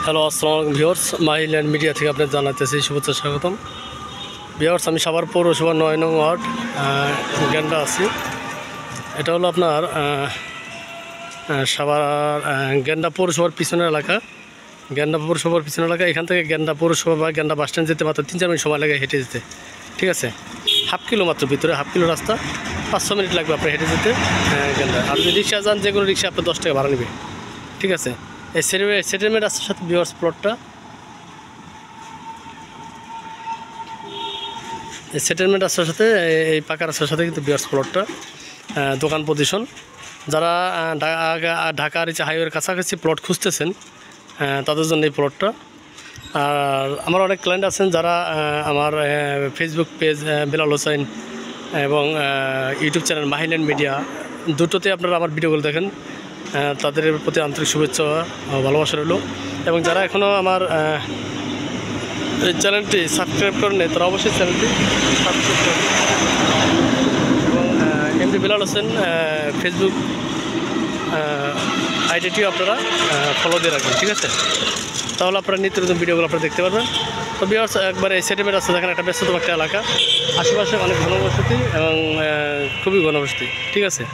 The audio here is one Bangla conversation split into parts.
হ্যালো, আসসালামু আলাইকুম ভিউয়ার্স। মাহিল্যান্ড মিডিয়া থেকে আপনাদের জানাতেছি শুভেচ্ছা স্বাগতম। ভিউয়ার্স, আমি সাভার পৌরসভা ৯ নং ওয়ার্ড গেন্ডা আছি। এটা হলো আপনার সাভার গেন্ডা পৌরসভার পিছনের এলাকা। গেন্ডা পৌরসভার পিছনের এলাকা। এখান থেকে গেন্ডা পৌরসভা বা গেন্ডা বাস স্ট্যান্ড যেতে মাত্র ৩-৪ মিনিট সময় লাগে হেঁটে যেতে। ঠিক আছে, হাফ কিলো মাত্র ভিতরে, হাফ কিলো রাস্তা, ৫-৬ মিনিট লাগবে আপনার হেঁটে যেতে গেন্ডা। আর যদি রিক্সা যান, যে কোনো রিক্সা আপনার ১০ টাকা ভাড়া নেবে। ঠিক আছে, এই সেটেলমেন্ট রাস্তার সাথে ভিউয়ার্স প্লটটা, এই সেটেলমেন্ট রাস্তার সাথে, এই পাকা রাস্তার সাথে কিন্তু ভিউয়ার্স প্লটটা দোকান পজিশন। যারা ঢাকা আরিচা হাইওয়ের কাছাকাছি প্লট খুঁজতেছেন তাদের জন্য এই প্লটটা। আর আমার অনেক ক্লায়েন্ট আছেন যারা আমার ফেসবুক পেজ বেলাল হোসাইন এবং ইউটিউব চ্যানেল মাহিল্যান্ড মিডিয়া দুটোতে আপনারা আমার ভিডিওগুলো দেখেন। তাদের প্রতি আন্তরিক শুভেচ্ছা ভালোবাসা রইল। এবং যারা এখনও আমার এই চ্যানেলটি সাবস্ক্রাইব করেন তারা অবশ্যই চ্যানেলটি সাবস্ক্রাইব করবেন। এবং এমডি বেলাল হোসেন ফেসবুক আইডিটিও আপনারা ফলো দিয়ে রাখবেন। ঠিক আছে, তাহলে আপনারা নিত্য নতুন ভিডিওগুলো আপনারা দেখতে পারবেন। তো ভিউয়ার্স, একবার এই সেটেলমেন্ট রাস্তা দেখেন, একটা ব্যস্ততম একটা এলাকা, আশেপাশে অনেক ঘনবসতি এবং খুবই ঘনবসতি। ঠিক আছে,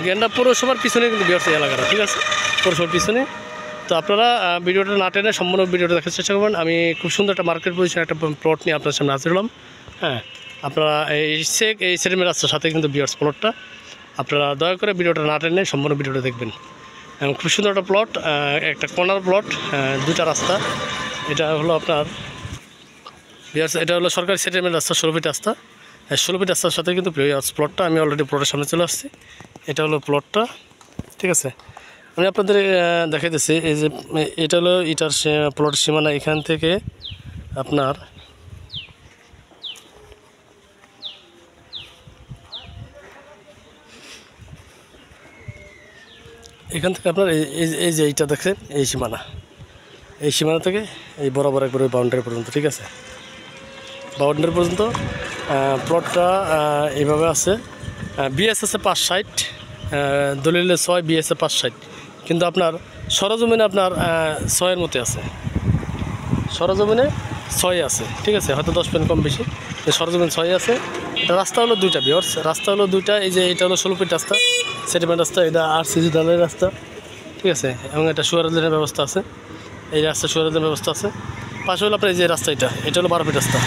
গেন্ডা পৌরসভার পিছনে কিন্তু ভিউয়ার্স এই এলাকাটা। ঠিক আছে, পৌরসভার পিছনে। তো আপনারা ভিডিওটা না টেনে সম্পূর্ণ ভিডিওটা দেখার চেষ্টা করবেন। আমি খুব সুন্দর একটা মার্কেট পজিশন একটা প্লট নিয়ে আপনার সামনে হাজির হলাম। হ্যাঁ, আপনারা এই সেটেলমেন্ট রাস্তার সাথে কিন্তু ভিউয়ার্স প্লটটা, আপনারা দয়া করে ভিডিওটা না টেনে সম্পূর্ণ ভিডিওটা দেখবেন। এবং খুব সুন্দর একটা প্লট, একটা কর্নার প্লট, দুইটা রাস্তা। এটা হলো আপনার ভিউয়ার্স, এটা হলো সরকারি সেটেলমেন্ট রাস্তা, 16 ফিট রাস্তা। 16 ফিট রাস্তার সাথে কিন্তু ভিউয়ার্স প্লটটা, আমি অলরেডি প্লটের সামনে চলে আসছি। এটা হলো প্লটটা। ঠিক আছে, আমি আপনাদের দেখাইতেছি। এই যে এটা হলো এটার প্লটের সীমানা। এখান থেকে আপনার এই যে এইটা দেখেন, এই সীমানা, এই সীমানা থেকে এই বরাবর একবার ওই বাউন্ডারি পর্যন্ত। ঠিক আছে, বাউন্ডারি পর্যন্ত প্লটটা এইভাবে আছে। বিএস আছে 560, দলিলে 6, বিএসে 560, কিন্তু আপনার সরজমিনে আপনার 6-এর মতো আছে। সরজমিনে 6 আছে। ঠিক আছে, হয়তো 10 পয়েন্ট কম বেশি, সরজমিন 6 আছে। রাস্তা হলো দুইটা ভিউয়ার্স, রাস্তা হলো দুইটা। এই যে এটা হলো 16 ফিট রাস্তা, সেটেলমেন্ট রাস্তা। এটা আরসিসি ঢালাইয়ের রাস্তা। ঠিক আছে, এবং এটা সুয়ারের ব্যবস্থা আছে। এই রাস্তা সুয়ারের ব্যবস্থা আছে। পাশে হলো আপনার এই যে রাস্তা, এটা হলো 12 ফিট রাস্তা।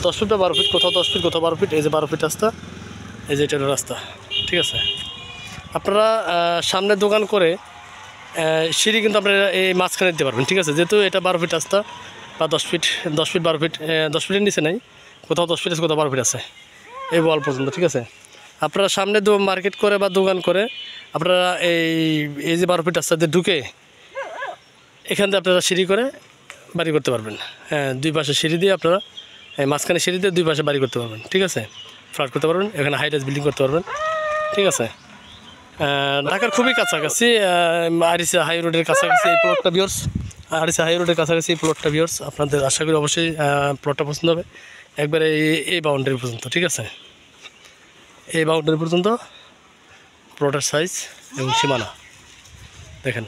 10 ফিট বা 12 ফিট, কোথাও 10 ফিট, কোথাও 12 ফিট। এই যে 12 ফিট রাস্তা, এই যে এটা হলো রাস্তা। ঠিক আছে, আপনারা সামনে দোকান করে সিঁড়ি কিন্তু আপনারা এই মাঝখানে দিতে পারবেন। ঠিক আছে, যেহেতু এটা 12 ফিট রাস্তা বা 10 ফিট 12 ফিট, 10 ফিটের নিচে নাই, কোথাও 10 ফিট আছে, কোথাও 12 ফিট আছে, এই ওয়াল পর্যন্ত। ঠিক আছে, আপনারা সামনে মার্কেট করে বা দোকান করে আপনারা এই যে 12 ফিট রাস্তাতে ঢুকে এখান থেকে আপনারা সিঁড়ি করে বাড়ি করতে পারবেন। হ্যাঁ, দুই পাশে সিঁড়ি দিয়ে আপনারা মাঝখানে সিঁড়ি দিয়ে দুই পাশে বাড়ি করতে পারবেন। ঠিক আছে, ফ্ল্যাট করতে পারবেন, এখানে হাই রাইজ বিল্ডিং করতে পারবেন। ঠিক আছে, ঢাকার খুবই কাছাকাছি, আরিচা হাই রোডের কাছাকাছি এই প্লটটা ভিউয়ার্স। আরিচা হাই রোডের কাছাকাছি এই প্লটটা ভিউয়ার্স। আপনাদের আশা করি অবশ্যই প্লটটা পছন্দ হবে। একবারে এই বাউন্ডারি পর্যন্ত। ঠিক আছে, এই বাউন্ডারি পর্যন্ত প্লটের সাইজ এবং সীমানা দেখেন।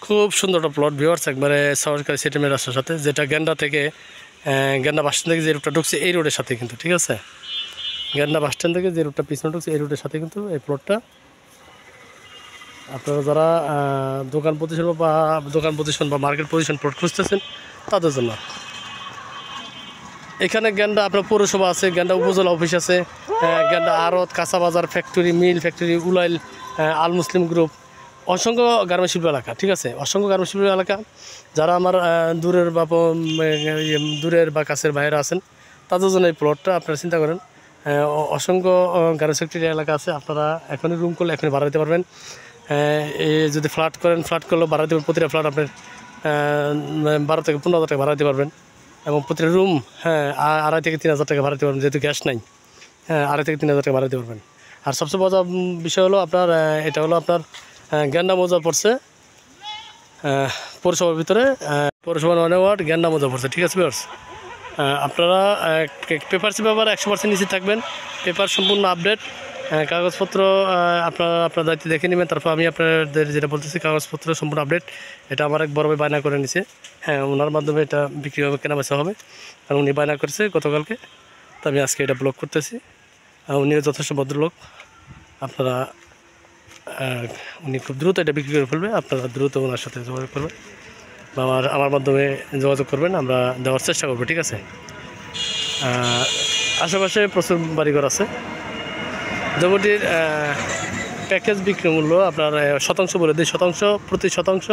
খুব সুন্দর একটা প্লট ভিউয়ার্স, একবারে সরকারি সেটেলমেন্ট রাস্তার সাথে, যেটা গেন্ডা থেকে গেন্ডা বাস স্ট্যান্ড থেকে যে রুটটা ঢুকছে এই রোডের সাথে কিন্তু। ঠিক আছে, গেন্ডা বাস স্ট্যান্ড থেকে যে রুটটা পিছনে ঢুকছে এই রুটের সাথে কিন্তু এই প্লটটা। আপনারা যারা দোকান পজিশন বা মার্কেট পজিশন প্লট খুঁজতেছেন তাদের জন্য এখানে গেন্ডা আপনার পৌরসভা আছে, গেন্ডা উপজেলা অফিস আছে, গেন্ডা আড়ত, কাঁচা বাজার, ফ্যাক্টরি, মিল ফ্যাক্টরি, উলাইল, আল মুসলিম গ্রুপ, অসংখ্য গার্মেন্টস শিল্প এলাকা। ঠিক আছে, অসংখ্য গার্মেন্টস শিল্প এলাকা। যারা আমার দূরের বা কাছের বাইরে আছেন তাদের জন্য এই প্লটটা আপনারা চিন্তা করেন। অসংখ্য গার্মেন্টস ফ্যাক্টরি এলাকা আছে। আপনারা এখনই রুম করলে এখনই ভাড়া দিতে পারবেন। যদি ফ্ল্যাট করেন, ফ্ল্যাট করলেও ভাড়া দেবেন। প্রতিটা ফ্ল্যাট আপনার 12 থেকে 15,000 টাকা ভাড়া দিতে পারবেন। এবং প্রতিটা রুম 2,500 থেকে 3,000 টাকা ভাড়া দিতে পারবেন, যেহেতু গ্যাস নাই। 2,500 থেকে 3,000 টাকা ভাড়া দিতে পারবেন। আর সবচেয়ে বড় বিষয় হলো আপনার এটা হলো আপনার গেন্ডা মৌজা পড়ছে পৌরসভার ভিতরে, পৌরসভা 9 নং ওয়ার্ড গেন্ডা মৌজা পড়ছে। ঠিক আছে ভিউয়ার্স, আপনারা পেপারসি ব্যাপারে 100% নিশ্চিত থাকবেন। পেপার সম্পূর্ণ আপডেট, কাগজপত্র আপনার দায়িত্বে দেখে নেবেন। তারপর আমি আপনাদের যেটা বলতেছি, কাগজপত্র সম্পূর্ণ আপডেট। এটা আমার এক বড় ভাই বায়না করে নিছে। হ্যাঁ, ওনার মাধ্যমে এটা বিক্রি হবে, কেনা বেচা হবে, কারণ উনি বায়না করেছে গতকালকে। তো আমি আজকে এটা ব্লক করতেছি। উনিও যথেষ্ট ভদ্রলোক। আপনারা উনি খুব দ্রুত এটা বিক্রি করে ফেলবে। আপনারা দ্রুত ওনার সাথে যোগাযোগ করবেন বা আমার মাধ্যমে যোগাযোগ করবেন, আমরা দেওয়ার চেষ্টা করবো, ঠিক আছে। আশেপাশে প্রচুর বাড়িঘর আছে। জমিটির প্যাকেজ বিক্রি মূল্য আপনার শতাংশ বলে দিই, প্রতি শতাংশ।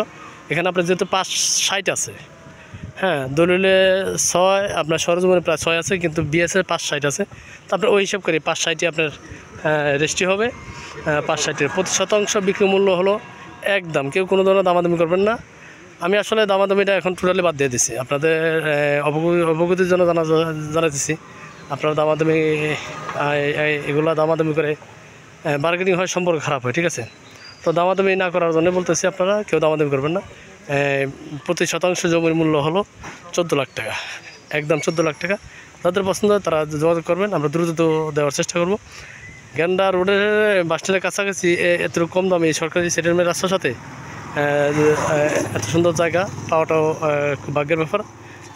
এখানে আপনার যেহেতু 560 আছে, হ্যাঁ, দলিলে 6, আপনার সরজমিনে প্রায় 6 আছে, কিন্তু বিএসএ 560 আছে। তো আপনার ওই হিসাব করে 560 আপনার রেজিস্ট্রি হবে। 560-এর প্রতি শতাংশ বিক্রি মূল্য হলো একদম। কেউ কোনো ধরনের দামাদামি করবেন না। আমি আসলে দামাদামিটা এখন টোটালি বাদ দিয়ে দিচ্ছি, আপনাদের অবগতির জন্য জানাতেছি। আপনারা দামাদামি এগুলো দামাদামি করে বার্গেনিং হয়, সম্পর্ক খারাপ হয়, ঠিক আছে। তো দামাদামি না করার জন্য বলতেছি, আপনারা কেউ দামাদামি করবেন না। প্রতি শতাংশ জমির মূল্য হলো 14 লাখ টাকা, একদম 14 লাখ টাকা। যাদের পছন্দ তারা যোগাযোগ করবেন, আমরা দ্রুত দেওয়ার চেষ্টা করব। গেন্ডা রোডের বাস স্ট্যান্ডের কাছাকাছি এত কম দামে সরকারি সেটেলমেন্ট রাস্তার সাথে এত সুন্দর জায়গা পাওয়াটাও খুব ভাগ্যের ব্যাপার।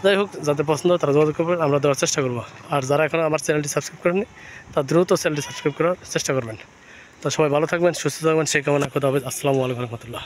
যাই হোক, যাদের পছন্দ তারা যোগাযোগ করবেন, আমরা দেওয়ার চেষ্টা করব। আর যারা এখন আমার চ্যানেলটি সাবস্ক্রাইব করেননি, তারা দ্রুত চ্যানেলটি সাবস্ক্রাইব করার চেষ্টা করবেন। তো সবাই ভালো থাকবেন, সুস্থ থাকবেন, সেই কামনা করতে হবে। আসসালামু আলাইকুম রহমতুল্লাহ।